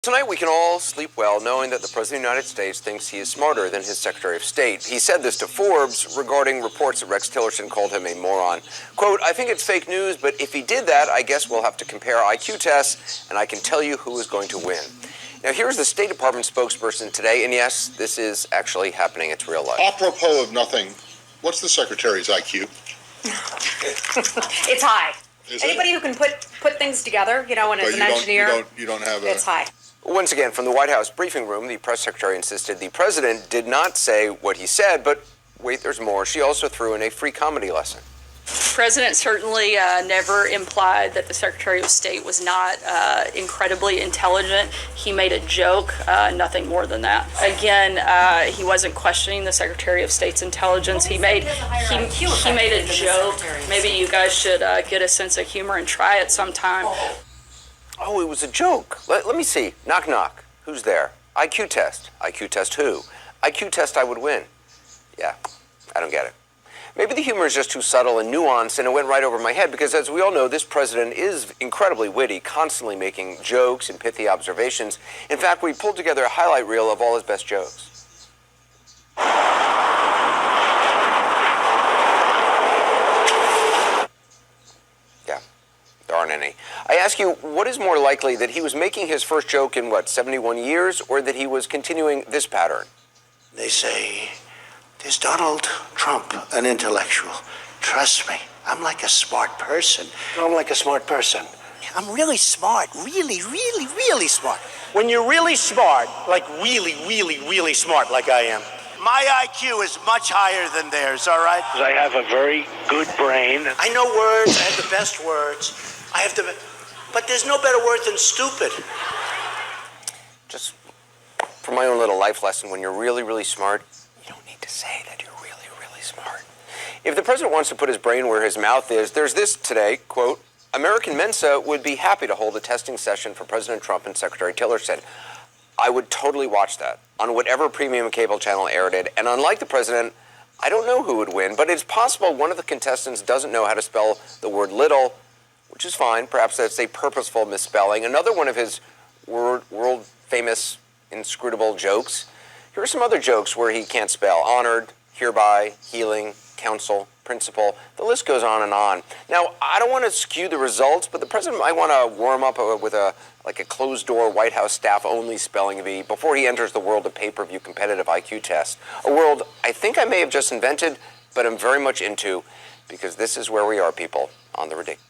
Tonight we can all sleep well knowing that the President of the United States thinks he is smarter than his Secretary of State. He said this to Forbes regarding reports that Rex Tillerson called him a moron. Quote, "I think it's fake news, but if he did that, I guess we'll have to compare IQ tests, and I can tell you who is going to win." Now, here's the State Department spokesperson today, and yes, this is actually happening. It's real life. Apropos of nothing, what's the Secretary's IQ? It's high. Is Anybody it? who can put things together, and as an engineer, you don't have it's high. Once again, from the White House briefing room, the press secretary insisted the president did not say what he said, but wait, there's more. She also threw in a free comedy lesson. The president certainly never implied that the Secretary of State was not incredibly intelligent. He made a joke, nothing more than that. Again, he wasn't questioning the Secretary of State's intelligence. He made a joke. Maybe you guys should get a sense of humor and try it sometime. Oh, it was a joke. Let me see. Knock, knock. Who's there? IQ test. IQ test who? IQ test I would win. Yeah, I don't get it. Maybe the humor is just too subtle and nuanced, and it went right over my head because, as we all know, this president is incredibly witty, constantly making jokes and pithy observations. In fact, we pulled together a highlight reel of all his best jokes. There aren't any. I ask you, what is more likely, that he was making his first joke in, 71 years, or that he was continuing this pattern? They say, is Donald Trump an intellectual? Trust me, I'm like a smart person. I'm like a smart person. I'm really smart, really smart. When you're really smart, like really smart like I am. My IQ is much higher than theirs, all right? I have a very good brain. I know words, I have the best words. But there's no better word than stupid. Just for my own little life lesson, when you're really smart, you don't need to say that you're really smart. If the president wants to put his brain where his mouth is, there's this today, quote, "American Mensa would be happy to hold a testing session for President Trump and Secretary Tillerson. I would totally watch that on whatever premium cable channel aired it. And unlike the president, I don't know who would win, but it's possible one of the contestants doesn't know how to spell the word little, which is fine. Perhaps that's a purposeful misspelling. Another one of his world-famous, inscrutable jokes. Here are some other jokes where he can't spell. Honored, hereby, healing, counsel, principle. The list goes on and on. Now, I don't want to skew the results, but the president might want to warm up with a closed-door White House staff-only spelling bee before he enters the world of pay-per-view competitive IQ tests. A world I think I may have just invented, but I'm very much into, because this is where we are, people, on The Ridiculous.